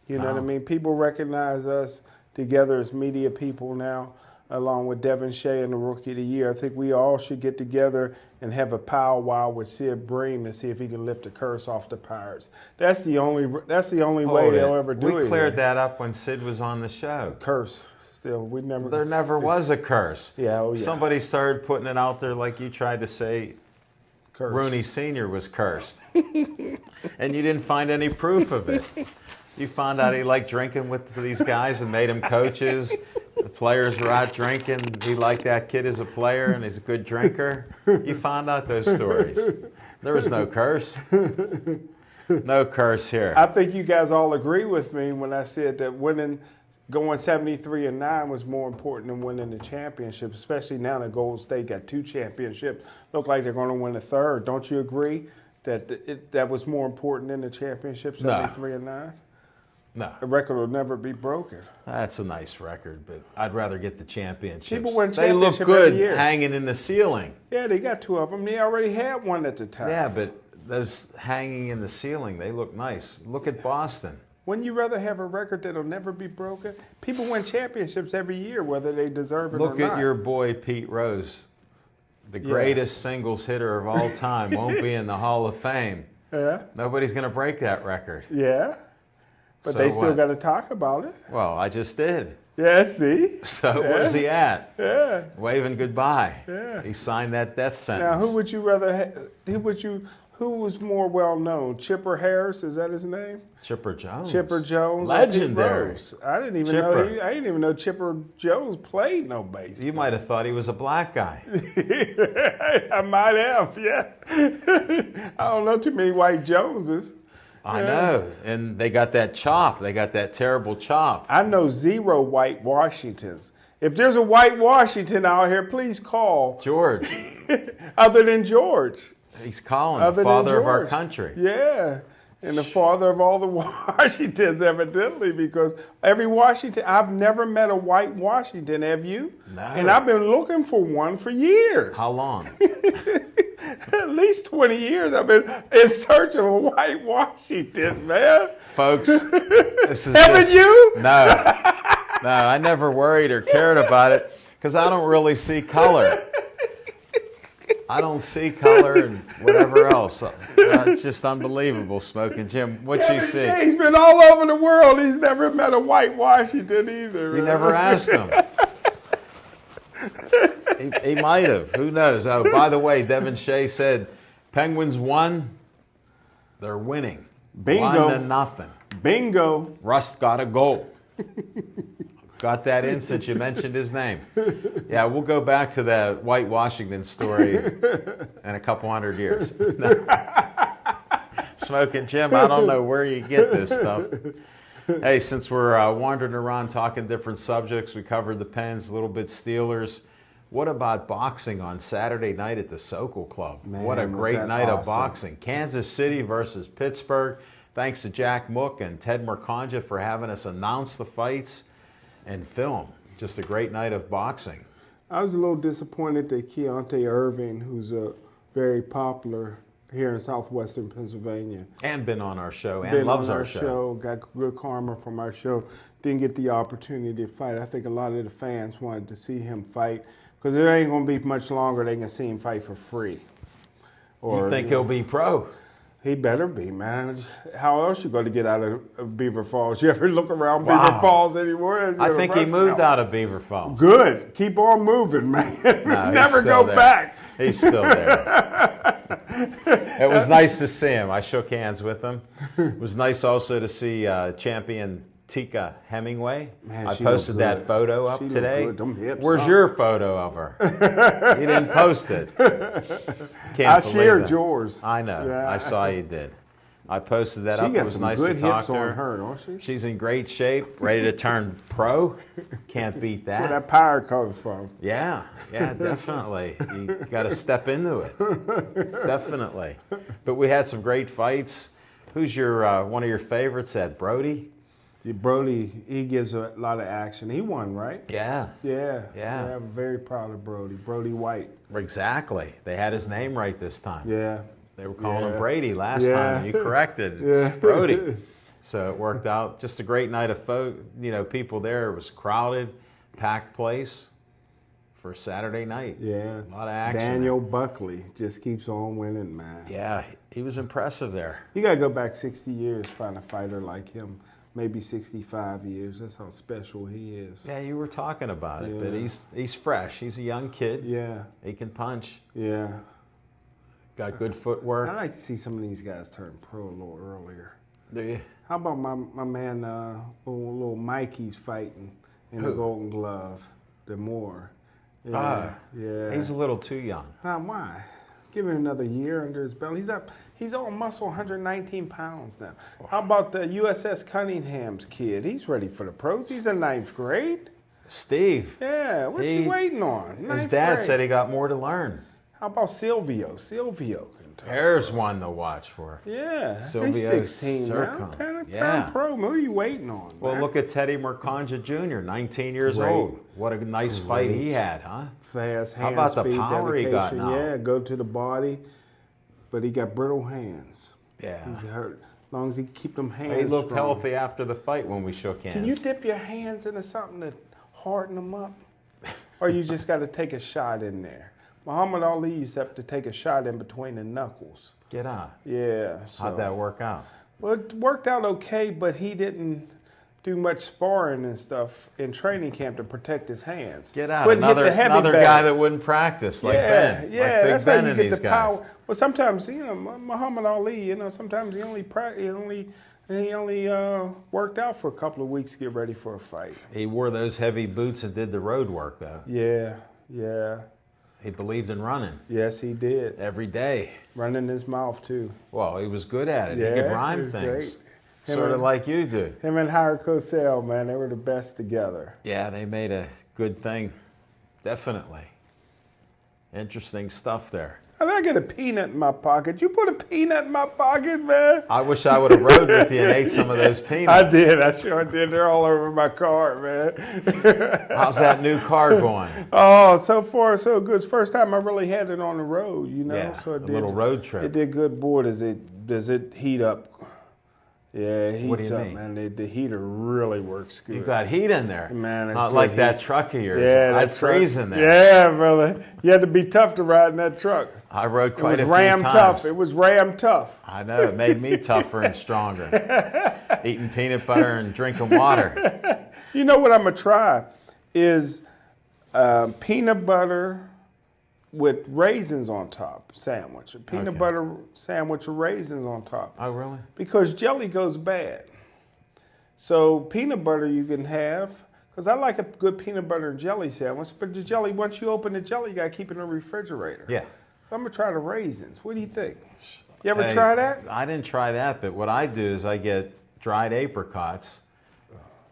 You know what I Oh. mean? People recognize us together as media people now, along with Devin Shea and the Rookie of the Year. I think we all should get together and have a powwow with Sid Bream and see if he can lift the curse off the Pirates. That's the only way Hold they'll it. ever do it. We cleared that up when Sid was on the show. Curse. Still, we never. There never was a curse. Yeah, oh yeah. Somebody started putting it out there like you tried to say Curse. Rooney Sr. was cursed. And you didn't find any proof of it. You found out he liked drinking with these guys and made them coaches. players were out drinking. He liked that kid as a player, and he's a good drinker. You found out those stories. There was no curse. No curse here. I think you guys all agree with me when I said that going 73-9 was more important than winning the championship, especially now that Golden State got 2 championships. Look like they're going to win a third. Don't you agree that that was more important than the championship, 73-9? No. The record will never be broken. That's a nice record, but I'd rather get the championships. People win They look championship good every year. hanging in the ceiling. Yeah, they got 2 of them. They already had one at the time. Yeah, but those hanging in the ceiling, they look nice. Look at Boston. Wouldn't you rather have a record that'll never be broken? People win championships every year, whether they deserve it or Look not. at your boy Pete Rose. The greatest singles hitter of all time won't be in the Hall of Fame. Yeah, Nobody's going to break that record. yeah. But So they still what? got to talk about it. Well, I just did. Yeah, see? So where's he at? Yeah. Waving goodbye. Yeah. He signed that death Now, sentence. who would you rather who was more well known? Chipper Harris, is that his name? Chipper Jones. Chipper Jones. or Pete Legendary. Rose? I didn't even Chipper. know I didn't even know Chipper Jones played no baseball. You might have thought he was a black guy. I might have, yeah. I don't know too many white Joneses. I know. And they got that chop. They got that terrible chop. I know 0 white Washingtons. If there's a white Washington out here, please call. George. Other than George. He's calling Other the than father of our George. country. Yeah. And the father of all the Washingtons, evidently, because every Washington, I've never met a white Washington, have you? No. And I've been looking for one for years. How long? At least 20 years I've been in search of a white Washington, man. Folks, this is Haven't just, you? No. No, I never worried or cared about it because I don't really see color. I don't see color and whatever else. It's just unbelievable, Smoking Jim. What you Kevin see? Shea's been all over the world. He's never met a white Washington either. You man. never asked him. He might have. Who knows? Oh, by the way, Devin Shea said Penguins won. They're winning. Bingo. 1-0. Bingo. Rust got a goal. Got that in since you mentioned his name. Yeah, we'll go back to that White Washington story in a couple hundred years. No. Smoking Jim, I don't know where you get this stuff. Hey, since we're wandering around talking different subjects, we covered the Pens, a little bit Steelers. What about boxing on Saturday night at the Sokol Club? Man, what a was great that night of awesome. boxing. Kansas City versus Pittsburgh. Thanks to Jack Mook and Ted Mercanja for having us announce the fights and film. Just a great night of boxing. I was a little disappointed that Keontae Irving, who's very popular here in southwestern Pennsylvania, And been on our show and been loves on our show. got good karma from our show, didn't get the opportunity to fight. I think a lot of the fans wanted to see him fight because it ain't going to be much longer they can see him fight for free. You think he'll be pro? He better be, man. How else you going to get out of Beaver Falls? You ever look around Wow. Beaver Falls anymore? I think he moved out of Beaver Falls. Good. Keep on moving, man. No, he's Never still go there. back. He's still there. It was nice to see him. I shook hands with him. It was nice also to see champion Tika Hemingway. Man, I she posted look that good. photo up She look today. good. Them hips, Where's huh? your photo of her? You didn't post it. Can't I believe shared that. yours. I know. Yeah. I saw you did. I posted that She up. got It was some nice good to talk hips to her. on her, don't she? She's in great shape, ready to turn pro. Can't beat Where that. that power comes from. Yeah, definitely. You got to step into it. Definitely. But we had some great fights. Who's your one of your favorites? That Brody? Brody, he gives a lot of action. He won, right? Yeah, Yeah. Yeah. I'm very proud of Brody. Brody White. exactly. They had his name right this time. Yeah. They were calling him Yeah. Brady last Yeah. time, and you corrected. It's Yeah. Brody. So it worked out. Just a great night of people there. It was crowded, packed place for Saturday night. Yeah. A lot of action. Daniel Buckley just keeps on winning, man. Yeah, he was impressive there. You got to go back 60 years to find a fighter like him. Maybe 65 years. That's how special he is. Yeah, you were talking about it, but Yeah. he's fresh. He's a young kid. Yeah. He can punch. Yeah. Got good footwork. I'd like to see some of these guys turn pro a little earlier. Do you? How about my man, little Mikey's fighting in the Golden Glove. Demore. Ah, Yeah. he's a little too young. Why? Give him another year under his belt. He's up. He's all muscle, 119 pounds now. How about the USS Cunningham's kid? He's ready for the pros. He's in 9th grade. Steve. Yeah, what's he waiting on? His 9th dad grade. said he got more to learn. How about Silvio? Silvio can talk. There's one to watch for. Yeah, Silvio he's 16 now. Sercom. Turn Yeah. pro. What are you waiting on? Well, man? look at Teddy Mercanja Jr., 19 years Great. old. What a nice fight he had, huh? Fast How hand about the speed, power he got dedication. now? Yeah, go to the body, but he got brittle hands. Yeah. He's hurt. As long as he keep them hands He looked strong. healthy after the fight when we shook hands. Can you dip your hands into something to harden them up? Or you just got to take a shot in there? Muhammad Ali used to have to take a shot in between the knuckles. Get on. Yeah. So. How'd that work out? Well, it worked out okay, but he didn't do much sparring and stuff in training camp to protect his hands. Get out. Couldn't hit the Another, heavy another bag. guy that wouldn't practice, like Ben. Yeah, like Big that's Ben how you and get these the guys. power. Well, sometimes Muhammad Ali, sometimes he only worked out for a couple of weeks to get ready for a fight. He wore those heavy boots and did the road work, though. Yeah. He believed in running Yes, he did. every day. Running his mouth too. Well, he was good at it. Yeah, he could he rhyme was things. great. Him Sort of and- like you do. Him and Howard Cosell, man, they were the best together. Yeah, they made a good thing. Definitely. Interesting stuff there. How did I get a peanut in my pocket? You put a peanut in my pocket, man? I wish I would have rode with you and ate some of those I peanuts. did. I sure did. They're all over my car, man. How's that new car going? Oh, so far so good. It's the first time I really had it on the road, Yeah, So it a little road trip. It did good. Boy, does it heat up? Yeah, it heats What do you up, mean? man. The heater really works good. You got heat in there. Man, it's Not good like that heat. truck of yours. Yeah, I'd that freeze truck. in there. Yeah, brother. You had to be tough to ride in that truck. I rode It quite was a few ram times. tough. It was ram tough. I know, it made me tougher and stronger. Eating peanut butter and drinking water. You know what I'm gonna try is peanut butter with raisins on top sandwich. A peanut Okay. butter sandwich with raisins on top. Oh, really? Because jelly goes bad. So peanut butter you can have, because I like a good peanut butter and jelly sandwich, but the jelly, once you open the jelly, you got to keep it in the refrigerator. Yeah. So I'm going to try the raisins. What do you think? You ever Hey, try that? I didn't try that, but what I do is I get dried apricots,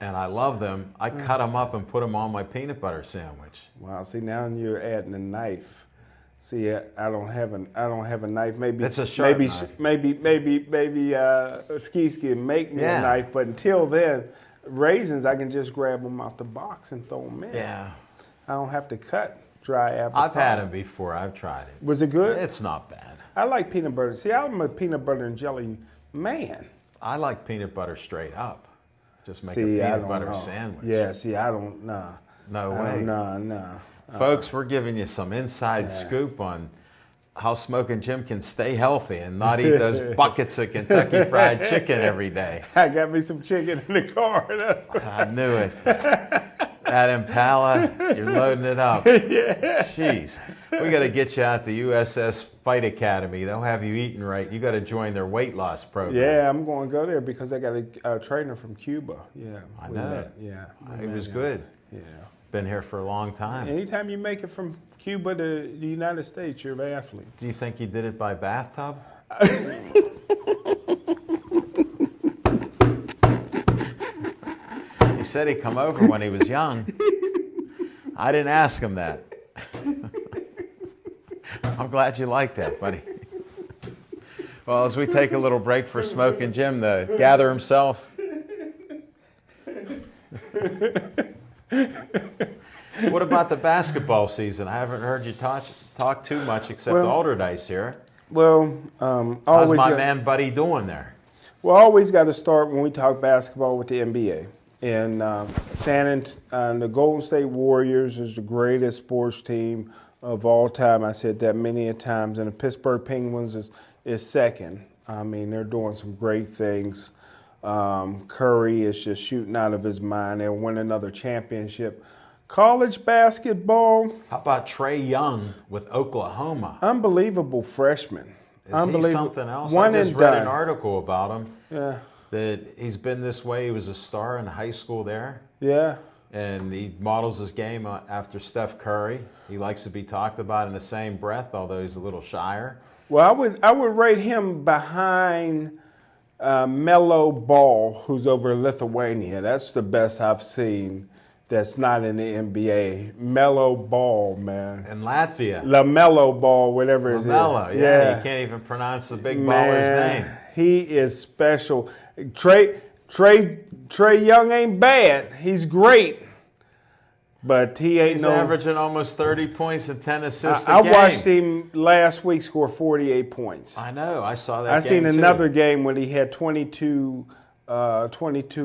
and I love them. I cut them up and put them on my peanut butter sandwich. Wow, see now you're adding a knife. See, I don't have a knife. Maybe It's a sharp maybe knife. maybe Ski can make me Yeah. a knife, but until then, raisins I can just grab them out the box and throw them in. Yeah. I don't have to cut dry apricot. I've had them before. I've tried it. Was it good? It's not bad. I like peanut butter. See, I'm a peanut butter and jelly man. I like peanut butter straight up. Just make See, a I peanut don't butter know. sandwich. Yeah, see, I don't, nah. No I way. don't, nah. Folks, we're giving you some inside scoop on how Smoking Jim can stay healthy and not eat those buckets of Kentucky Fried Chicken every day. I got me some chicken in the car. I knew it. That Impala, you're loading it up. Jeez. We got to get you out to USS Fight Academy. They'll have you eating right. You got to join their weight loss program. Yeah, I'm going to go there because I got a trainer from Cuba. Yeah, I we know. met. Yeah, It was good. Yeah. Been here for a long time. Anytime you make it from Cuba to the United States, you're an athlete. Do you think he did it by bathtub? He said he come over when he was young. I didn't ask him that. I'm glad you like that, buddy. Well, as we take a little break for Smoking Jim to gather himself. What about the basketball season? I haven't heard you talk too much except Well, Alderdice here. Well, How's always my got- man Buddy doing there? Well, always got to start when we talk basketball with the NBA. And the Golden State Warriors is the greatest sports team of all time. I said that many a times. And the Pittsburgh Penguins is second. I mean, they're doing some great things. Curry is just shooting out of his mind. They'll win another championship. College basketball, How about Trey Young with Oklahoma? unbelievable freshman. Is he something else? One I just and read done. an article about him. Yeah. That he's been this way. He was a star in high school there. Yeah. And he models his game after Steph Curry. He likes to be talked about in the same breath, although he's a little shyer. Well, I would rate him behind Melo Ball, who's over in Lithuania. That's the best I've seen that's not in the NBA. Melo Ball, man. In Latvia. LaMelo Ball, whatever it is. LaMelo, yeah. You can't even pronounce the big baller's name. He is special. Trey Young ain't bad. He's great. But he ain't He's averaging almost 30 points and 10 assists a I game. watched him last week score 48 points. I know. I saw that I game seen too. another game when he had 22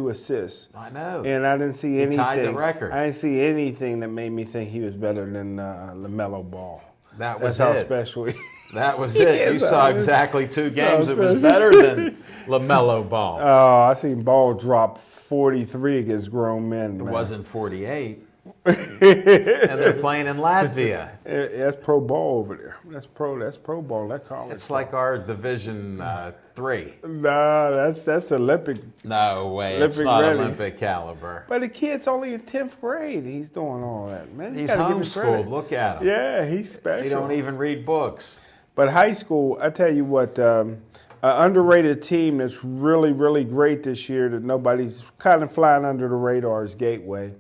assists. I know. And I didn't see anything. He tied the record. I didn't see anything that made me think he was better than LaMelo Ball. That's how it. special he That was it. You Yes, saw I- exactly 2 games. so It was special. better than LaMelo Ball. Oh, I seen Ball drop 43 against grown men. It man. wasn't 48. And they're playing in Latvia. That's pro ball over there. That's pro ball. That college. It's like our Division 3. Nah, that's Olympic. No way. It's Olympic not ready. Olympic caliber. But the kid's only in 10th grade. He's doing all that, man. You He's gotta give him credit. homeschooled. Look at him. Yeah, he's special. They don't even read books. But high school, I tell you what, an underrated team that's really, really great this year that nobody's kind of flying under the radar is Gateway.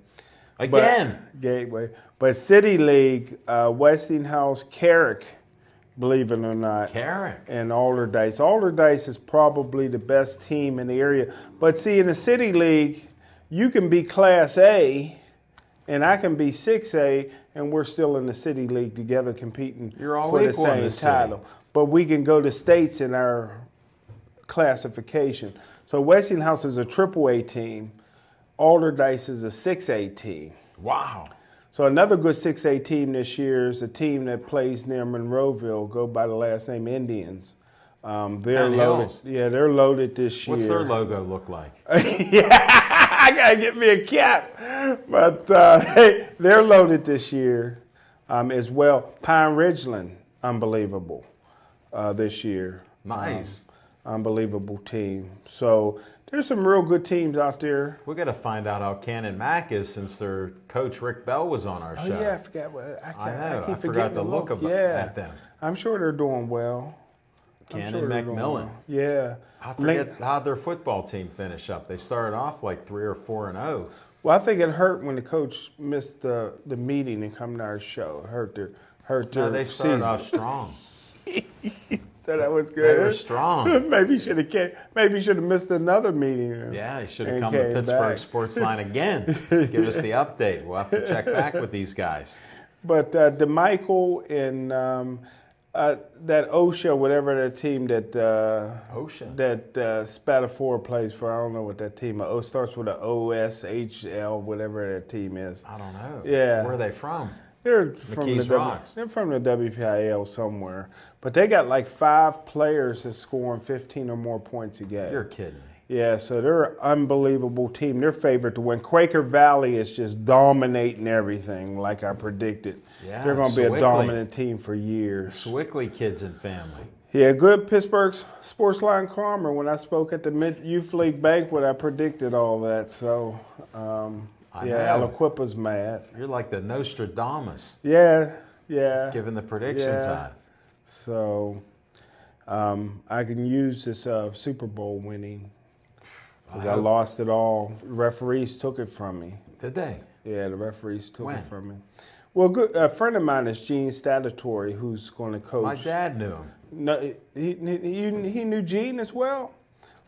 Again. Gateway. But City League, Westinghouse, Carrick, believe it or not. Carrick. And Alderdice. Alderdice is probably the best team in the area. But see, in the City League, you can be Class A, and I can be 6A, and we're still in the City League together competing You're all for the equal in same the city. title. But we can go to states in our classification. So Westinghouse is a AAA team. Alderdice is a 6A team. Wow. So another good 6A team this year is a team that plays near Monroeville, go by the last name Indians. They're Penn loaded. Hills. Yeah, they're loaded this year. What's their logo look like? Yeah, I gotta get me a cap. But hey, they're loaded this year as well. Pine Ridgeland, unbelievable this year. Nice. Unbelievable team. So there's some real good teams out there. We got to find out how Cannon Mac is since their coach Rick Bell was on our show. Oh yeah, I forgot what I know. keep I forgot forgetting to look at them. I'm sure they're doing well. Cannon Macmillan. Macmillan. Yeah. I forget how'd their football team finish up. They started off like 3 or 4-0. Well, I think it hurt when the coach missed the meeting and come to our show. It hurt their No, they started season. off strong. So that was good. They were strong. Maybe should have missed another meeting. Yeah, he should have and come to came Pittsburgh back. Sports Line again. Give us the update. We'll have to check back with these guys. But DeMichael and that OSHA, whatever that team that Ocean. that Spatafor plays for, I don't know what that team starts with a OSHL, whatever that team is. I don't know. Yeah. Where are they from? They're from McKees the Rocks. They're from the WPIL somewhere, but they got like 5 players that's scoring 15 or more points a game. You're kidding me. Yeah, so they're an unbelievable team. They're favored to win. Quaker Valley is just dominating everything, like I predicted. Yeah, They're going to be a Sewickley. dominant team for years. Swickley kids and family. Yeah, good Pittsburgh Sports Line Karma. When I spoke at the Youth League banquet, I predicted all that. So, I yeah, know. Aliquippa's mad. You're like the Nostradamus, Yeah. giving the predictions Yeah. out. So, I can use this Super Bowl winning because I hope- lost it all. The referees took it from me. Did they? Yeah, the referees took When? it from me. Well, good. A friend of mine is Gene Statutory, who's going to coach. My dad knew him. No, he knew Gene as well.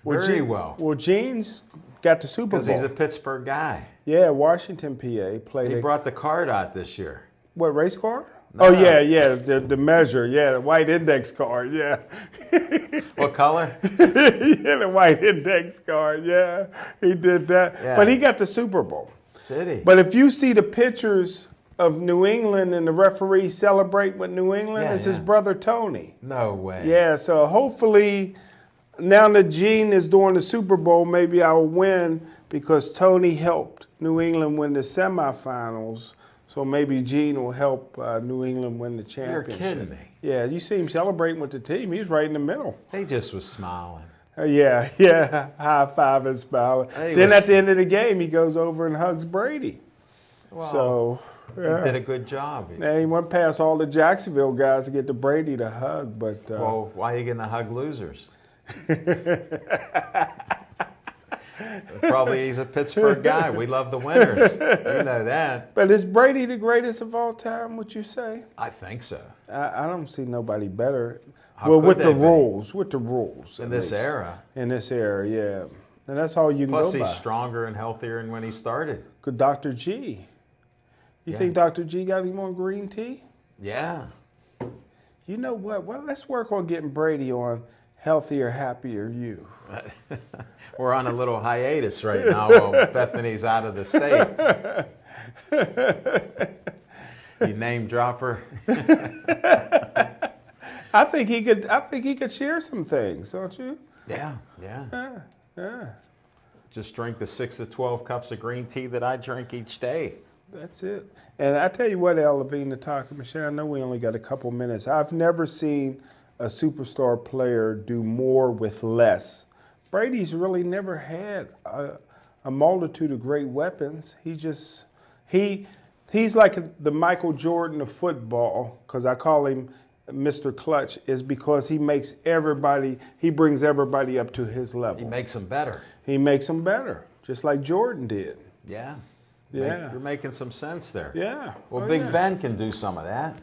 Very Gene, well. Well, Gene's got the Super Bowl. Because he's a Pittsburgh guy. Yeah, Washington, PA. Played He a, brought the card out this year. what, race car? No. Oh, yeah, the measure. Yeah, the white index card. Yeah. What color? Yeah, the white index card. Yeah, he did that. Yeah. But he got the Super Bowl. Did he? But if you see the pictures of New England and the referee celebrate with New England, Yeah, it's his yeah. brother Tony. No way. Yeah, so hopefully now that Gene is doing the Super Bowl, maybe I'll win because Tony helped New England win the semifinals. So maybe Gene will help New England win the You're championship. kidding me. Yeah, you see him celebrating with the team. He's right in the middle. He just was smiling. Yeah, high five and smiling. He Then was- at the end of the game, he goes over and hugs Brady. So He did a good job. Now, he went past all the Jacksonville guys to get to Brady to hug, but Well, why are you going to hug losers? Probably he's a Pittsburgh guy. We love the winners. You know that. But is Brady the greatest of all time, would you say? I think so. I don't see nobody better. How Well, could with they the be? rules, with the rules. In at this least. era. In this era, yeah. And that's all you can Plus, go by. he's stronger and healthier than when he started. Good Dr. G. You Yeah. think Dr. G got any more green tea? Yeah. You know what? Well, let's work on getting Brady on Healthier, Happier You. We're on a little hiatus right now while Bethany's out of the state. You name dropper. I think he could. I think he could share some things, don't you? Yeah. Yeah. Just drink the 6 to 12 cups of green tea that I drink each day. That's it. And I tell you what, Al Levine, to talk to Michelle, I know we only got a couple minutes. I've never seen a superstar player do more with less. Brady's really never had a multitude of great weapons. He's like the Michael Jordan of football, because I call him Mr. Clutch, is because he brings everybody up to his level. He makes them better. He makes them better, just like Jordan did. Yeah. Yeah. You're making some sense there. Yeah. Well, Oh, Big yeah. Ben can do some of that.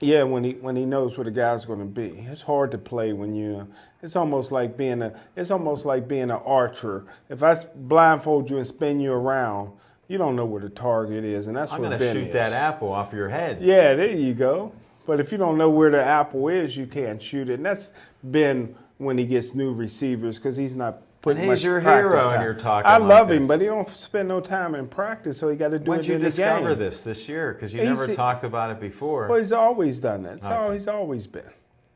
Yeah, when he knows where the guy's going to be. It's hard to play when you. It's almost like being an archer. If I blindfold you and spin you around, you don't know where the target is, and that's I'm where going to Ben shoot is. that apple off your head. Yeah, there you go. But if you don't know where the apple is, you can't shoot it. And that's Ben when he gets new receivers, because he's not putting And he's much your practice hero, and time. you're talking I like love him, this. but he don't spend no time in practice, so he got to do When'd it you in the discover game. this year? Because you He's- never talked about it before. Well, he's always done that. That's how Okay. he's always been.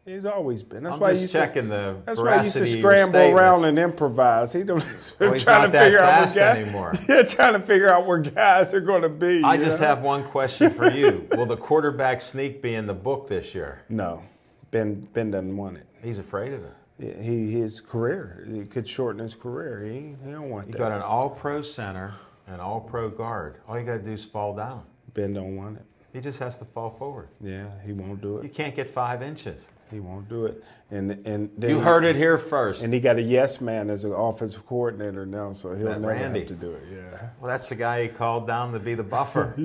He's always been. That's I'm why just you checking the That's why he used to veracity of your scramble statements. around and improvise. He don't. Well, he's trying not to that figure out fast where guys, anymore. Yeah, trying to figure out where guys are going to be. I you just know? have one question for you. Will the quarterback sneak be in the book this year? No. Ben doesn't want it. He's afraid of it. His career, it could shorten his career. He don't want You that. got an all-pro center, an all-pro guard. All you got to do is fall down. Ben don't want it. He just has to fall forward. Yeah, he won't do You it. can't get 5 inches. He won't do it. And then You heard it here first. And he got a yes man as an offensive coordinator now, so he'll That never Randy. have to do it. Yeah. Well, that's the guy he called down to be the buffer.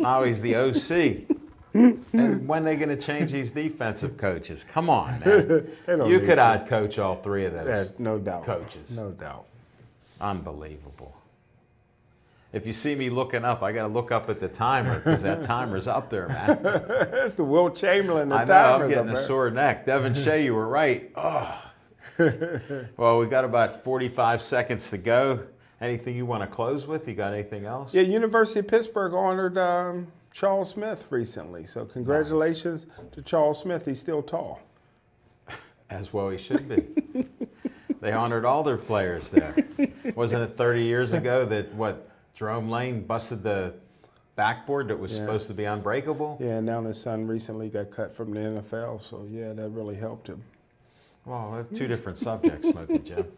Now he's the OC. And when are they going to change these defensive coaches? Come on, man. They don't You need could to. out-coach all 3 of those That's no doubt. coaches. No doubt. Unbelievable. If you see me looking up, I got to look up at the timer because that timer's up there, man. That's the Will Chamberlain. The I know, I'm timers getting up a there. sore neck. Devin Shea, you were right. Oh. Well, we got about 45 seconds to go. Anything you want to close with? You got anything else? Yeah, University of Pittsburgh honored Charles Smith recently. So congratulations to Charles Smith. He's still tall. As well he should be. They honored all their players there. Wasn't it 30 years ago that, Jerome Lane busted the backboard that was Yeah. supposed to be unbreakable? Yeah, and now his son recently got cut from the NFL. So, yeah, that really helped him. Well, that's 2 different subjects, Smokey Jim.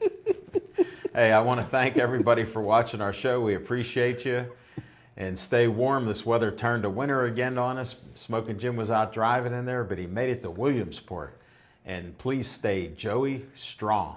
Hey, I want to thank everybody for watching our show. We appreciate you. And stay warm. This weather turned to winter again on us. Smoking Jim was out driving in there, but he made it to Williamsport. And please stay Joey strong.